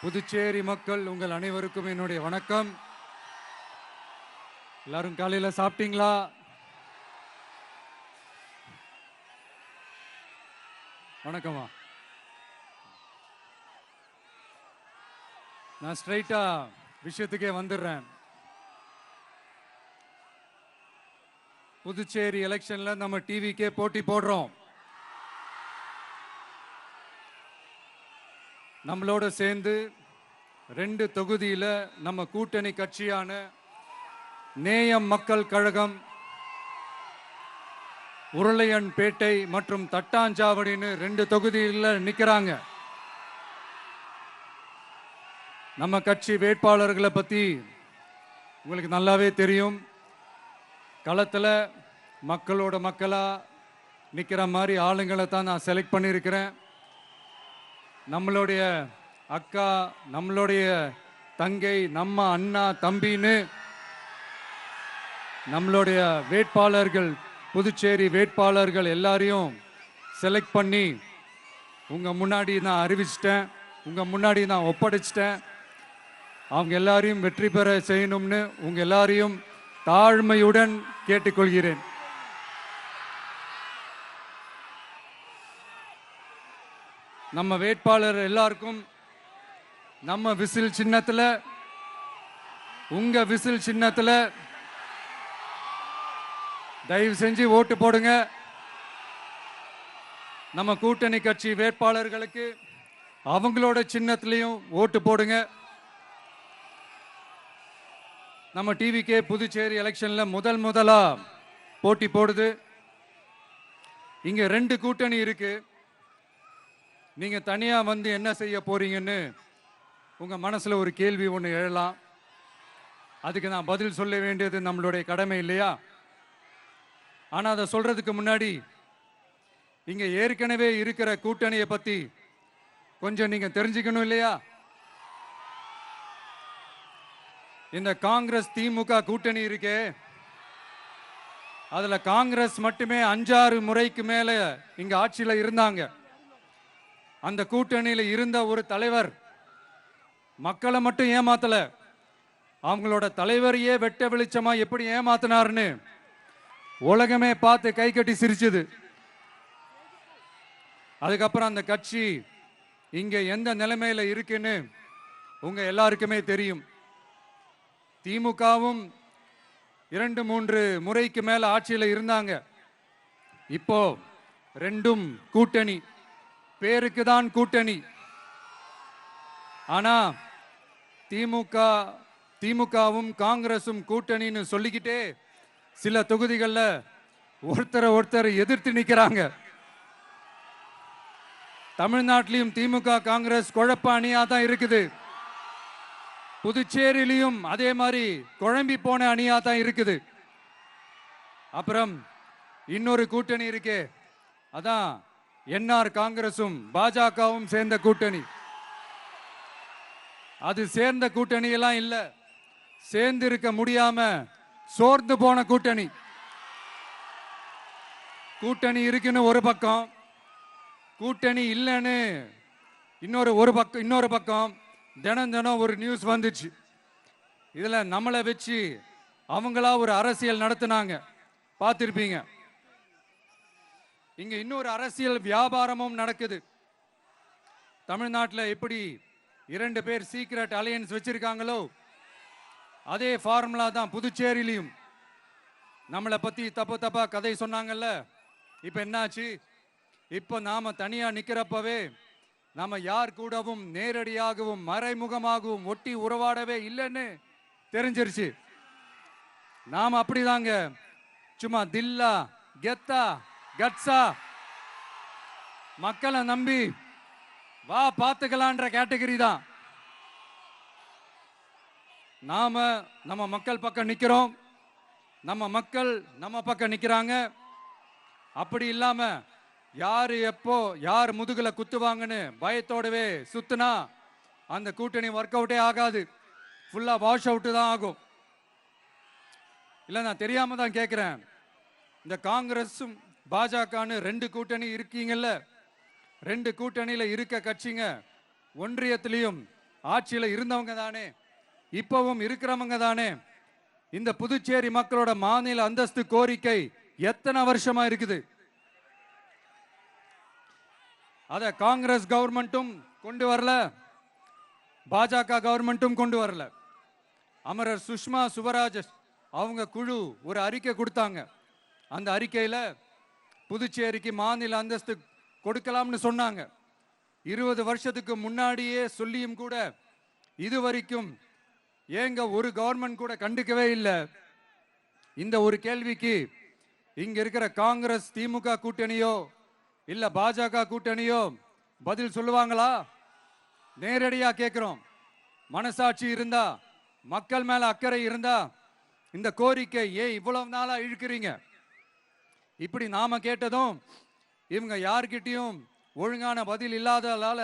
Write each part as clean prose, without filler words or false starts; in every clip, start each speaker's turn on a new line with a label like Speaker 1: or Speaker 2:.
Speaker 1: புதுச்சேரி மக்கள் உங்கள் அனைவருக்கும் என்னுடைய வணக்கம். எல்லாரும் காலையில சாப்பிட்டீங்களா? வணக்கமா. நான் ஸ்ட்ரைட்டா விஷயத்துக்கே வந்துடுறேன். புதுச்சேரி எலெக்ஷன்ல நம்ம டிவிக்கே போட்டி போடுறோம். நம்மளோட சேர்ந்து 2 தொகுதியில நம்ம கூட்டணி கட்சியான நேயம் மக்கள் கழகம், உருளையன்பேட்டை மற்றும் தட்டாஞ்சாவடின்னு 2 தொகுதியில் நிற்கிறாங்க. நம்ம கட்சி வேட்பாளர்களை பற்றி உங்களுக்கு நல்லாவே தெரியும். களத்தில் மக்களோட மக்களாக நிற்கிற மாதிரி ஆளுங்களை தான் நான் செலக்ட் பண்ணியிருக்கிறேன். நம்மளுடைய அக்கா, நம்மளுடைய தங்கை, நம்ம அண்ணா, தம்பின்னு நம்மளுடைய வேட்பாளர்கள், புதுச்சேரி வேட்பாளர்கள் எல்லாரையும் செலக்ட் பண்ணி உங்கள் முன்னாடி நான் அறிவிச்சிட்டேன், உங்கள் முன்னாடி நான் ஒப்படைச்சிட்டேன். அவங்க எல்லாரையும் வெற்றி பெற செய்யணும்னு உங்கள் எல்லாரையும் தாழ்மையுடன் கேட்டுக்கொள்கிறேன். நம்ம வேட்பாளர் எல்லாருக்கும் நம்ம விசில் சின்னத்தில், உங்க விசில் சின்னத்தில் தயவு செஞ்சு ஓட்டு போடுங்க. நம்ம கூட்டணி கட்சி வேட்பாளர்களுக்கு அவங்களோட சின்னத்திலையும் ஓட்டு போடுங்க. நம்ம டிவிக்கே புதுச்சேரி எலெக்ஷன்ல முதலா போட்டி போடுது. இங்க 2 கூட்டணி இருக்கு. நீங்க தனியா வந்து என்ன செய்ய போறீங்கன்னு உங்க மனசுல ஒரு கேள்வி ஒன்று எழலாம். அதுக்கு நான் பதில் சொல்ல வேண்டியது நம்மளுடைய கடமை இல்லையா? ஆனா அதை சொல்றதுக்கு முன்னாடி இங்க ஏற்கனவே இருக்கிற கூட்டணியை பத்தி கொஞ்சம் நீங்க தெரிஞ்சுக்கணும் இல்லையா? இந்த காங்கிரஸ் திமுக கூட்டணி இருக்கே, அதுல காங்கிரஸ் மட்டுமே 5-6 முறைக்கு மேல இங்க ஆட்சியில இருந்தாங்க. அந்த கூட்டணியில இருந்த ஒரு தலைவர் மக்களை மட்டும் ஏமாத்தல, அவங்களோட தலைவரையே வெட்ட வெளிச்சமா எப்படி ஏமாத்தினார்னு உலகமே பார்த்து கை கட்டி சிரிச்சது. அதுக்கப்புறம் அந்த கட்சி இங்க எந்த நிலைமையில இருக்குன்னு உங்க எல்லாருக்குமே தெரியும். திமுகவும் 2-3 முறைக்கு மேல ஆட்சியில இருந்தாங்க. இப்போ 2ம் கூட்டணி, பேருக்கு தான் கூட்டணி. ஆனா திமுகவும் காங்கிரசும் கூட்டணின்னு சொல்லிக்கிட்டே சில தொகுதிகளில் ஒருத்தரை எதிர்த்து நிற்கிறாங்க. தமிழ்நாட்டிலையும் திமுக காங்கிரஸ் குழப்ப அணியா தான் இருக்குது. புதுச்சேரியிலையும் அதே மாதிரி குழம்பி போன அணியா தான் இருக்குது. அப்புறம் இன்னொரு கூட்டணி இருக்கே, அதான் என்ஆர் காங்கிரசும் பாஜகவும் சேர்ந்த கூட்டணி. அது சேர்ந்த கூட்டணி எல்லாம் இல்ல, சேர்ந்து இருக்க முடியாம சோர்ந்து போன கூட்டணி. கூட்டணி இருக்குன்னு ஒரு பக்கம், கூட்டணி இல்லைன்னு இன்னொரு பக்கம் தினம் ஒரு நியூஸ் வந்துச்சு. இதுல நம்மளை வச்சு அவங்களா ஒரு அரசியல் நடத்தினாங்க, பார்த்திருப்பீங்க. இங்க இன்னொரு அரசியல் வியாபாரமும் நடக்குது. தமிழ்நாட்டில் எப்படி 2 பேர் சீக்ரெட் அலையன்ஸ் வச்சிருக்காங்களோ, அதே ஃபார்முலா தான் புதுச்சேரியிலையும். நம்மளை பத்தி தப்பா கதை சொன்னாங்கல்ல, இப்ப என்னாச்சு? இப்ப நாம தனியா நிக்கிறப்பவே நாம யார் கூடவும் நேரடியாகவும் மறைமுகமாகவும் ஒட்டி உறவாடவே இல்லைன்னு தெரிஞ்சிருச்சு. நாம அப்படிதாங்க, சும்மா தில்லா கெத்தா கட்ஸா மக்களை நம்பி வா பார்த்துக்கலான்ற கேட்டகரி தான். நாம நம்ம மக்கள் பக்கம் நிக்கிறோம், நம்ம மக்கள் நம்ம பக்கம் நிக்கிறாங்க. அப்படி இல்லாம யாரு எப்போ யார் முதுகுல குத்துவாங்கன்னு பயத்தோடவே சுத்துனா அந்த கூட்டணி ஒர்க் அவுட்டே ஆகாது, ஃபுல்லா வாஷ் அவுட் தான் ஆகும். இல்ல நான் தெரியாம தான் கேட்கிறேன். இந்த காங்கிரஸும் பாஜகன்னு 2 கூட்டணி இருக்கீங்கல்ல, 2 கூட்டணியில இருக்க கட்சிங்க ஒன்றியத்திலையும் ஆட்சியில் இருந்தவங்க தானே, இப்பவும் இருக்கிறவங்க தானே. இந்த புதுச்சேரி மக்களோட மாநில அந்தஸ்து கோரிக்கை எத்தனை வருஷமா இருக்குது? அத காங்கிரஸ் கவர்மெண்ட்டும் கொண்டு வரல, பாஜக கவர்மெண்ட்டும் கொண்டு வரல. அமரர் சுஷ்மா சுவராஜ் அவங்க குழு ஒரு அறிக்கை கொடுத்தாங்க. அந்த அறிக்கையில புதுச்சேரிக்கு மாநில அந்தஸ்து கொடுக்கலாம்னு சொன்னாங்க. 20 வருஷத்துக்கு முன்னாடியே சொல்லியும் கூட இதுவரைக்கும் ஏங்க ஒரு கவர்மெண்ட் கூட கண்டுக்கவே இல்லை. இந்த ஒரு கேள்விக்கு இங்க இருக்கிற காங்கிரஸ் திமுக கூட்டணியோ இல்ல பாஜக கூட்டணியோ பதில் சொல்லுவாங்களா? நேரடியா கேட்கிறோம். மனசாட்சி இருந்தா, மக்கள் மேல அக்கறை இருந்தா இந்த கோரிக்கை ஏன் இவ்வளவு நாளா இழுக்கிறீங்க? இப்படி நாம கேட்டதும் இவங்க யார்கிட்டயும் ஒழுங்கான பதில் இல்லாததால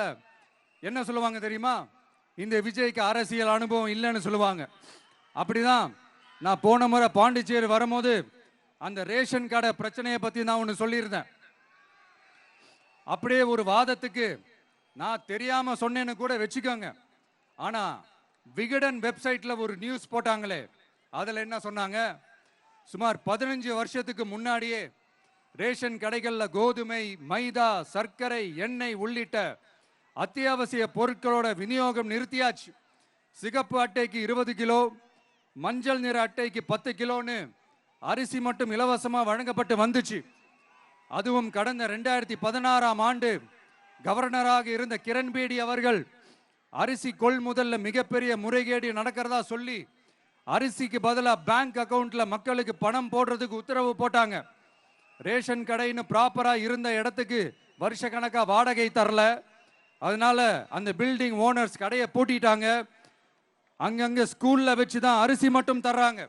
Speaker 1: என்ன சொல்லுவாங்க தெரியுமா? இந்த விஜய்க்கு அரசியல் அனுபவம் இல்லைன்னு சொல்லுவாங்க. அப்படிதான் நான் போன முறை பாண்டிச்சேரி வரும்போது அந்த ரேஷன் கடை பிரச்சனையை பத்தி நான் ஒன்று சொல்லியிருந்தேன். அப்படியே ஒரு வாதத்துக்கு நான் தெரியாம சொன்னேன்னு கூட வச்சுக்கோங்க. ஆனா விகடன் வெப்சைட்ல ஒரு நியூஸ் போட்டாங்களே, அதுல என்ன சொன்னாங்க? சுமார் 15 வருஷத்துக்கு முன்னாடியே ரேஷன் கடைகள்ல கோதுமை, மைதா, சர்க்கரை, எண்ணெய் உள்ளிட்ட அத்தியாவசிய பொருட்களோட விநியோகம் நிறுத்தியாச்சு. சிகப்பு அட்டைக்கு 20 கிலோ, மஞ்சள் நிற அட்டைக்கு 10 கிலோன்னு அரிசி மட்டும் இலவசமா வழங்கப்பட்டு வந்துச்சு. அதுவும் கடந்த 2016ஆம் ஆண்டு கவர்னராக இருந்த கிரண்பேடி அவர்கள் அரிசி கொள்முதல்ல மிகப்பெரிய முறைகேடு நடக்கிறதா சொல்லி அரிசிக்கு பதிலாக பேங்க் அக்கவுண்ட்ல மக்களுக்கு பணம் போடுறதுக்கு உத்தரவு போட்டாங்க. ரேஷன் கடைன்னு ப்ராப்பரா இருந்த இடத்துக்கு வருஷ கணக்கா வாடகை தரல. அதனால அந்த பில்டிங் ஓனர்ஸ் கடையை பூட்டிட்டாங்க. அங்கங்க ஸ்கூல்ல வச்சுதான் அரிசி மட்டும் தர்றாங்க.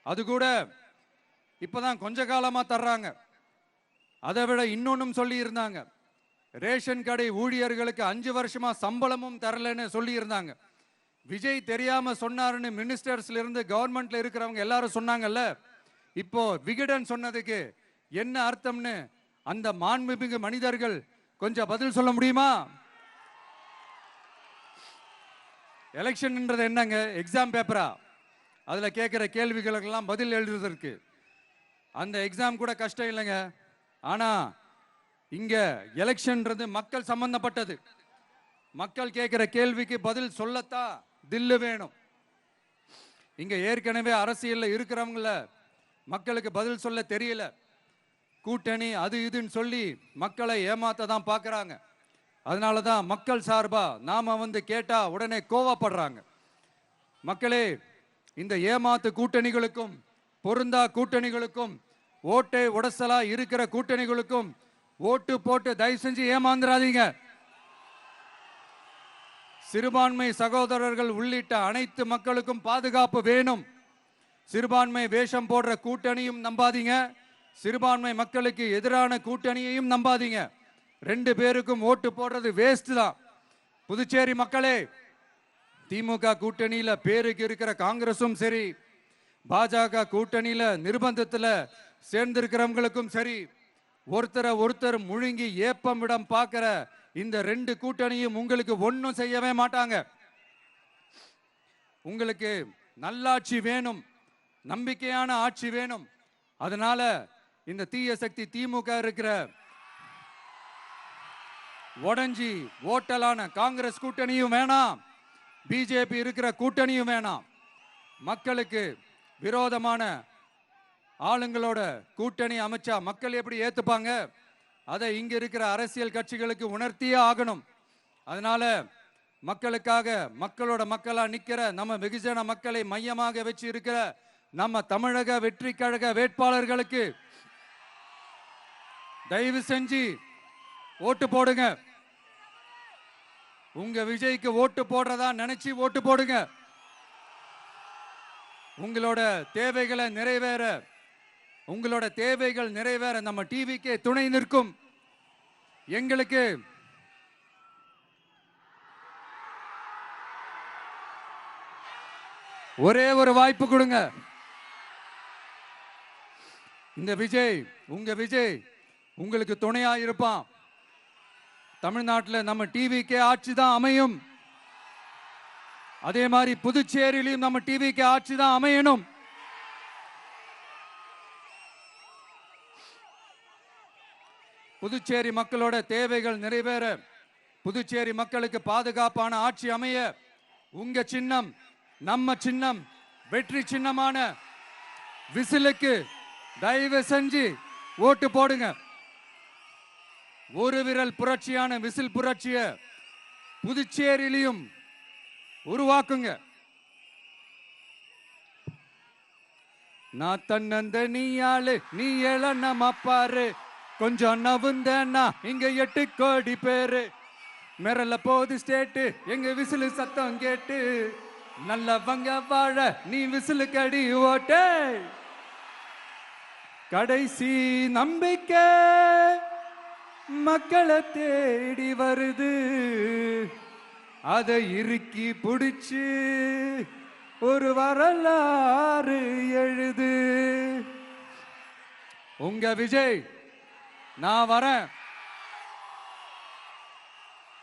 Speaker 1: அது கூட இப்பதான் கொஞ்ச காலமா தர்றாங்க. அதை விட இன்னொன்னும் சொல்லி இருந்தாங்க, ரேஷன் கடை ஊழியர்களுக்கு 5 வருஷமா சம்பளமும் தரலன்னு சொல்லி இருந்தாங்க. விஜய் தெரியாம சொன்னாருன்னு மினிஸ்டர்ஸ்ல இருந்து கவர்மெண்ட்ல இருக்கிறவங்க எல்லாரும் சொன்னாங்கல்ல. இப்போ விகடன் சொன்னதுக்கு என்ன அர்த்தம்னு அந்த மாண்புமிகு மனிதர்கள் கொஞ்சம் பதில் சொல்ல முடியுமா? எலெக்ஷன்ன்றது என்னங்க, எக்ஸாம் பேப்பரா? அதுல கேட்கிற கேள்விகளுக்கெல்லாம் பதில் எழுதுவதற்கு அந்த எக்ஸாம் கூட கஷ்டம் இல்லைங்க. ஆனா இங்க எலெக்ஷன்ன்றது மக்கள் சம்பந்தப்பட்டது. மக்கள் கேட்கிற கேள்விக்கு பதில் சொல்லத்தான் தில்லு வேணும். இங்க ஏற்கனவே அரசியல்ல இருக்கிறவங்கள மக்களுக்கு பதில் சொல்ல தெரியல. கூட்டணி அது இதுன்னு சொல்லி மக்களை ஏமாத்த தான் பார்க்கறாங்க. அதனாலதான் மக்கள் சார்பா நாம வந்து கேட்டா உடனே கோவப்படுறாங்க. மக்களே, இந்த ஏமாத்து கூட்டணிகளுக்கும் பொருந்தா கூட்டணிகளுக்கும் ஓட்டை உடசலா இருக்கிற கூட்டணிகளுக்கும் ஓட்டு போட்டு தயவு செஞ்சு ஏமாந்துராதீங்க. சிறுபான்மை சகோதரர்கள் உள்ளிட்ட அனைத்து மக்களுக்கும் பாதுகாப்பு வேணும். சிறுபான்மை வேஷம் போடுற கூட்டணியும் நம்பாதீங்க, சிறுபான்மை மக்களுக்கு எதிரான கூட்டணியையும் நம்பாதீங்க. 2 பேருக்கும் ஓட்டு போடுறது வேஸ்ட் தான். புதுச்சேரி மக்களே, திமுக கூட்டணியில பேருக்கு இருக்கிற காங்கிரசும் சரி, பாஜக கூட்டணியில நிர்பந்தத்துல சேர்ந்திருக்கிறவங்களுக்கும் சரி, ஒருத்தர் முழுங்கி ஏப்பம் விடம் பார்க்கிற இந்த 2 கூட்டணியும் உங்களுக்கு ஒன்னும் செய்யவே மாட்டாங்க. உங்களுக்கு நல்லாட்சி வேணும், நம்பிக்கையான ஆட்சி வேணும். அதனால இந்த தீய சக்தி திமுக இருக்கிற உடஞ்சி ஓட்டலான காங்கிரஸ் கூட்டணியும் வேணாம், பிஜேபி இருக்கிற கூட்டணியும் வேணாம். மக்களுக்கு விரோதமான ஆளுங்களோட கூட்டணி அமைச்சா மக்கள் எப்படி ஏத்துப்பாங்க? அதை இங்க இருக்கிற அரசியல் கட்சிகளுக்கு உணர்த்தியே ஆகணும். அதனால மக்களுக்காக மக்களோட மக்களா நிக்கிற நம்ம வெகுஜன மக்களை மையமாக வச்சு இருக்கிற நம்ம தமிழக வெற்றி கழக வேட்பாளர்களுக்கு தயவு செஞ்சு ஓட்டு போடுங்க. உங்க விஜய்க்கு ஓட்டு போடுறதா நினைச்சு ஓட்டு போடுங்க. உங்களோட தேவைகளை நிறைவேற, உங்களோட தேவைகள் நிறைவேற நம்ம டிவிக்கே துணை நிற்கும். எங்களுக்கு ஒரே ஒரு வாய்ப்பு கொடுங்க. இந்த விஜய், உங்க விஜய் உங்களுக்கு துணையா இருப்பான். தமிழ்நாட்டில் நம்ம டிவிக்கே ஆட்சி தான் அமையும். அதே மாதிரி புதுச்சேரியிலும் நம்ம டிவிக்கே ஆட்சி தான் அமையணும். புதுச்சேரி மக்களோட தேவைகள் நிறைவேற, புதுச்சேரி மக்களுக்கு பாதுகாப்பான ஆட்சி அமைய உங்க சின்னம், நம்ம சின்னம், வெற்றி சின்னமான விசிலுக்கு தயவு செஞ்சு ஓட்டு போடுங்க. ஒரு விரல் புரட்சியான விசில் புரட்சிய புதுச்சேரியிலும் உருவாக்குங்க. நான் தன்னந்த நீ ஆளு, நீ எழ நம்ம பாரு, கொஞ்சம் நவுந்தேன்னா இங்க 8 கோடி பேரு. மிரல போது ஸ்டேட்டு எங்க விசிலு சத்தம் கேட்டு, நல்லவங்க வாழ நீ விசிலு கடி ஓட்டே. கடைசி நம்பிக்கை மக்களை தேடி வருது, அதை இறுக்கி பிடிச்சு ஒரு வரலாறு எழுது. உங்க விஜய், நான் வரேன்.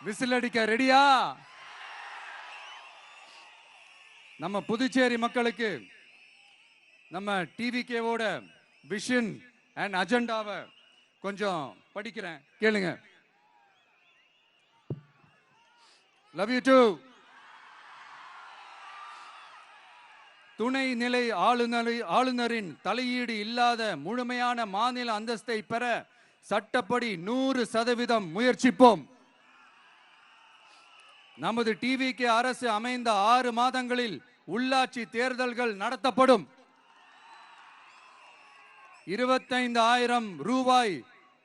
Speaker 1: விசில் அடிக்க ரெடியா? நம்ம புதுச்சேரி மக்களுக்கு நம்ம டிவிகேவோட விஷன் அண்ட் அஜெண்டாவை கொஞ்சம் படிக்கிறேன், கேளுங்க. Love you too. துணை நிலை ஆளுநரின் தலையீடு இல்லாத முழுமையான மாநில அந்தஸ்தை பெற சட்டப்படி 100% முயற்சிப்போம். நமது டிவிக்கு அரசு அமைந்த 6 மாதங்களில் உள்ளாட்சி தேர்தல்கள் நடத்தப்படும். 25,000 ரூபாய்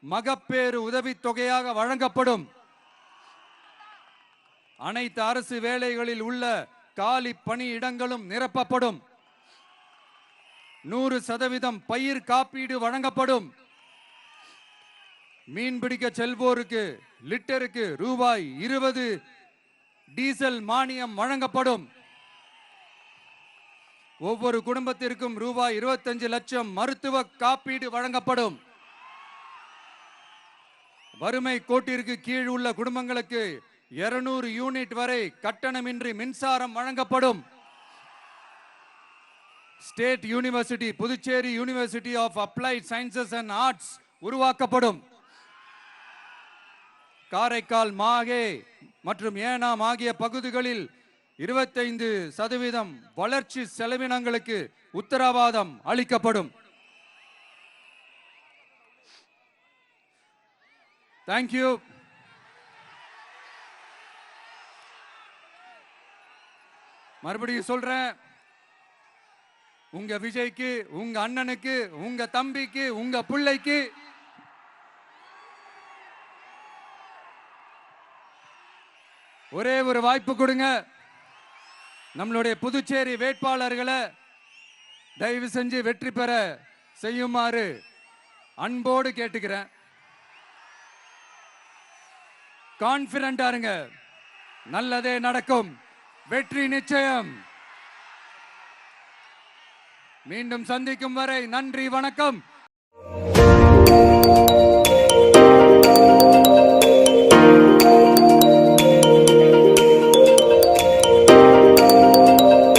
Speaker 1: மகப்பேறு உதவித்தொகையாக வழங்கப்படும். அனைத்து அரசு வேலைகளில் உள்ள காலி பணியிடங்களும் நிரப்பப்படும். 100% பயிர் காப்பீடு வழங்கப்படும். மீன்பிடிக்க செல்வோருக்கு லிட்டருக்கு ரூபாய் 20 டீசல் மானியம் வழங்கப்படும். ஒவ்வொரு குடும்பத்திற்கும் ரூபாய் 25 லட்சம் மருத்துவ காப்பீடு வழங்கப்படும். வறுமை கோட்டிற்கு கீழ் உள்ள குடும்பங்களுக்கு 200 யூனிட் வரை கட்டணமின்றி மின்சாரம் வழங்கப்படும். State university, Puducherry university of applied sciences and arts உருவாக்கப்படும். காரைக்கால், மாஹே மற்றும் ஏனாம் ஆகிய பகுதிகளில் 25% வளர்ச்சி செலவினங்களுக்கு உத்தரவாதம் அளிக்கப்படும். தேங்க்யூ. மறுபடியும் சொல்றேன், உங்க விஜய்க்கு, உங்க அண்ணனுக்கு, உங்க தம்பிக்கு, உங்க பிள்ளைக்கு ஒரே ஒரு வாய்ப்பு கொடுங்க. நம்மளுடைய புதுச்சேரி வேட்பாளர்களை தயவு செஞ்சு வெற்றி பெற செய்யுமாறு அன்போடு கேட்டுக்கிறேன். கான்பிடண்டா இருங்க, நல்லதே நடக்கும், வெற்றி நிச்சயம். மீண்டும் சந்திக்கும் வரை நன்றி, வணக்கம்.